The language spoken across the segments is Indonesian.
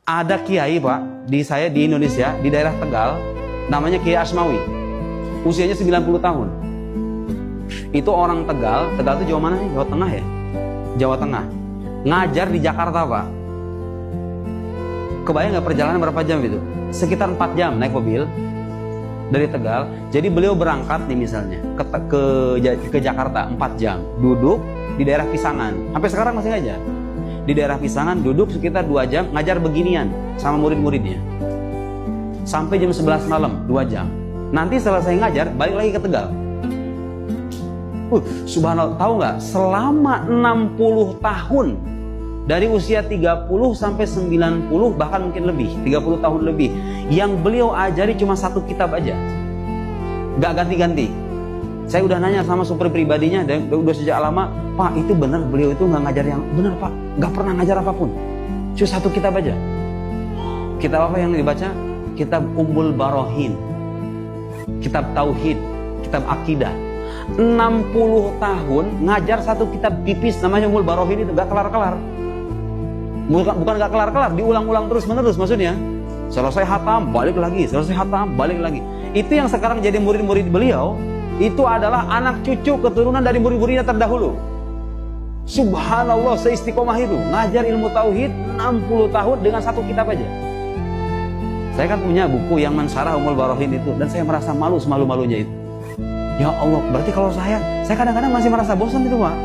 Ada kiai Pak, di Indonesia, di daerah Tegal, namanya Kiai Asmawi. Usianya 90 tahun. Itu orang Tegal itu Jawa mana nih? Jawa Tengah ya? Jawa Tengah. Ngajar di Jakarta Pak. Kebayang nggak perjalanan berapa jam itu? Sekitar 4 jam naik mobil dari Tegal. Jadi beliau berangkat nih misalnya ke Jakarta 4 jam. Duduk di daerah Pisangan. Sampai sekarang masih ngajar. Di daerah Pisangan duduk sekitar 2 jam ngajar beginian sama murid-muridnya. Sampai jam 11 malam 2 jam. Nanti selesai ngajar balik lagi ke Tegal. Subhanallah, tahu nggak? Selama 60 tahun dari usia 30 sampai 90 bahkan mungkin lebih, 30 tahun lebih, yang beliau ajari cuma 1 kitab aja. Nggak ganti-ganti. Saya udah nanya sama super pribadinya dan udah sejak lama, Pak itu benar beliau itu nggak ngajar yang benar Pak, nggak pernah ngajar apapun, cuma 1 kitab aja. Kitab apa yang dibaca? Kitab Ummul Barohin, kitab Tauhid, kitab Akidah. 60 tahun ngajar 1 kitab tipis namanya Ummul Barohin itu nggak kelar-kelar. Bukan nggak kelar-kelar, diulang-ulang terus-menerus maksudnya. Selesai hatam balik lagi, selesai hatam balik lagi. Itu yang sekarang jadi murid-murid beliau. Itu adalah anak cucu keturunan dari murid-muridnya terdahulu. Subhanallah, seistiqomah itu ngajar ilmu tauhid 60 tahun dengan 1 kitab aja. Saya kan punya buku yang mensyarah Ummul Barohin itu, dan saya merasa malu semalu-malunya itu. Ya Allah, berarti kalau saya kadang-kadang masih merasa bosan itu Pak.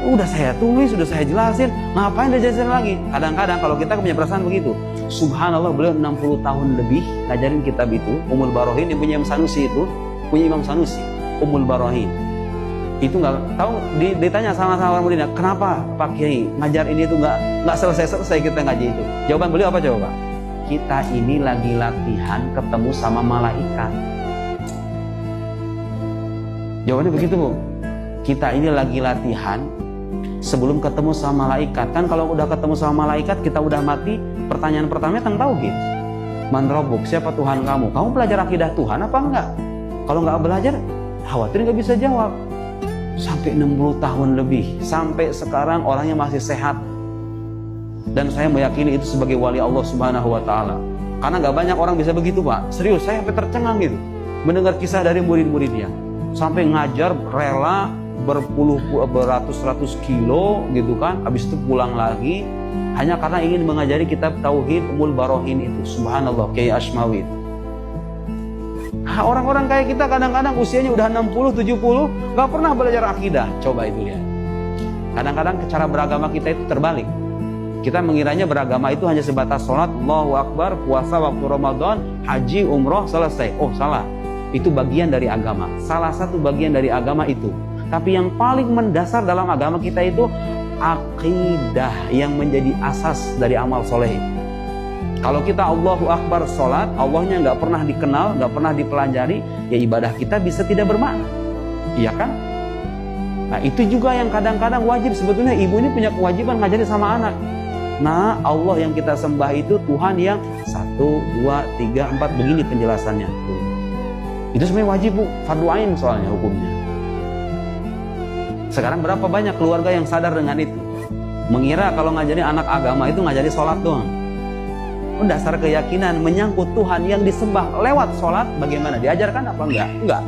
Udah saya tulis, udah saya jelasin, ngapain dijelasin lagi? Kadang-kadang kalau kita punya perasaan begitu. Subhanallah, beliau 60 tahun lebih ngajarin kitab itu, Ummul Barohin, yang punya Imam Sanusi itu, punya Imam Sanusi. Ummul Barohin itu nggak tahu, ditanya sama orang muridnya, kenapa Pak Kiai ngajar ini itu nggak selesai kita ngaji itu? Jawaban beliau apa coba Pak? Kita ini lagi latihan ketemu sama malaikat. Jawabannya begitu Bu. Kita ini lagi latihan sebelum ketemu sama malaikat. Kan kalau udah ketemu sama malaikat, kita udah mati, pertanyaan pertamanya tentang tauhid. Man Rabbuk, siapa Tuhan kamu? Kamu belajar akidah Tuhan apa enggak? Kalau nggak belajar, khawatir nggak bisa jawab. Sampai 60 tahun lebih, sampai sekarang orangnya masih sehat. Dan saya meyakini itu sebagai wali Allah Subhanahu wa Ta'ala. Karena nggak banyak orang bisa begitu Pak. Serius, saya sampai tercengang gitu mendengar kisah dari murid-muridnya. Sampai ngajar rela beratus-ratus kilo gitu kan, habis itu pulang lagi hanya karena ingin mengajari kitab Tauhid Ummul Barohin itu. Subhanallah, Kiai Asmawi itu. Orang-orang kayak kita kadang-kadang usianya udah 60, 70 gak pernah belajar akidah. Coba itu lihat. Kadang-kadang cara beragama kita itu terbalik. Kita mengiranya beragama itu hanya sebatas sholat, Allahu Akbar, puasa waktu Ramadan, haji, umroh, selesai. Oh salah, itu bagian dari agama. Salah satu bagian dari agama itu. Tapi yang paling mendasar dalam agama kita itu akidah, yang menjadi asas dari amal soleh. Kalau kita Allahu Akbar sholat, Allahnya nggak pernah dikenal, nggak pernah dipelajari, ya ibadah kita bisa tidak bermakna, iya kan? Nah itu juga yang kadang-kadang wajib. Sebetulnya ibu ini punya kewajiban ngajari sama anak. Nah Allah yang kita sembah itu Tuhan yang 1, 2, 3, 4 begini penjelasannya. Itu sebenarnya wajib Bu, fardu ain soalnya hukumnya. Sekarang berapa banyak keluarga yang sadar dengan itu? Mengira kalau ngajari anak agama itu ngajari sholat doang. Dasar keyakinan menyangkut Tuhan yang disembah lewat sholat, bagaimana? Diajarkan apa enggak? Enggak.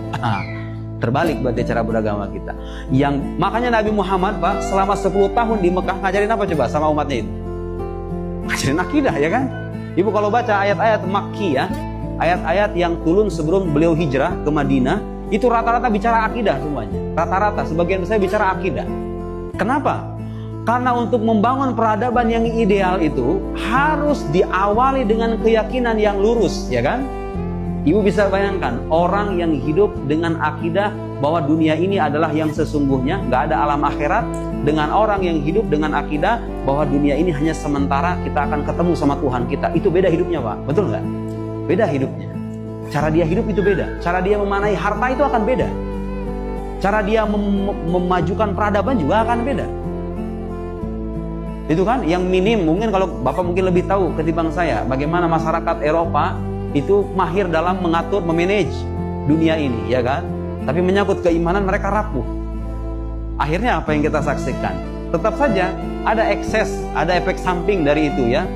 Terbalik berarti cara beragama kita. Yang makanya Nabi Muhammad Pak selama 10 tahun di Mekah ngajarin apa coba sama umatnya itu? Ngajarin akidah ya kan? Ibu kalau baca ayat-ayat Makki ya, ayat-ayat yang turun sebelum beliau hijrah ke Madinah, itu rata-rata bicara akidah semuanya. Rata-rata sebagian besar bicara akidah. Kenapa? Karena untuk membangun peradaban yang ideal itu harus diawali dengan keyakinan yang lurus, ya kan? Ibu bisa bayangkan orang yang hidup dengan akidah bahwa dunia ini adalah yang sesungguhnya, nggak ada alam akhirat, dengan orang yang hidup dengan akidah bahwa dunia ini hanya sementara, kita akan ketemu sama Tuhan kita. Itu beda hidupnya Pak, betul nggak? Beda hidupnya. Cara dia hidup itu beda. Cara dia memanai harta itu akan beda. Cara dia memajukan peradaban juga akan beda. Itu kan yang minim, mungkin kalau Bapak mungkin lebih tahu ketimbang saya bagaimana masyarakat Eropa itu mahir dalam mengatur, memanage dunia ini, ya kan? Tapi menyangkut keimanan mereka rapuh. Akhirnya apa yang kita saksikan? Tetap saja ada ekses, ada efek samping dari itu ya.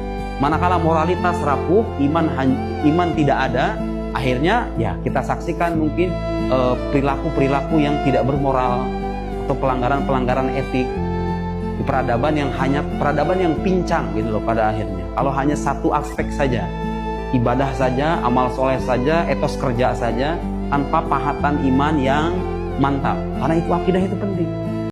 Manakala moralitas rapuh, iman tidak ada, akhirnya ya kita saksikan mungkin perilaku-perilaku yang tidak bermoral atau pelanggaran-pelanggaran etik di peradaban yang pincang gitu loh pada akhirnya. Kalau hanya satu aspek saja, ibadah saja, amal soleh saja, etos kerja saja, tanpa pahatan iman yang mantap. Karena itu akidah itu penting.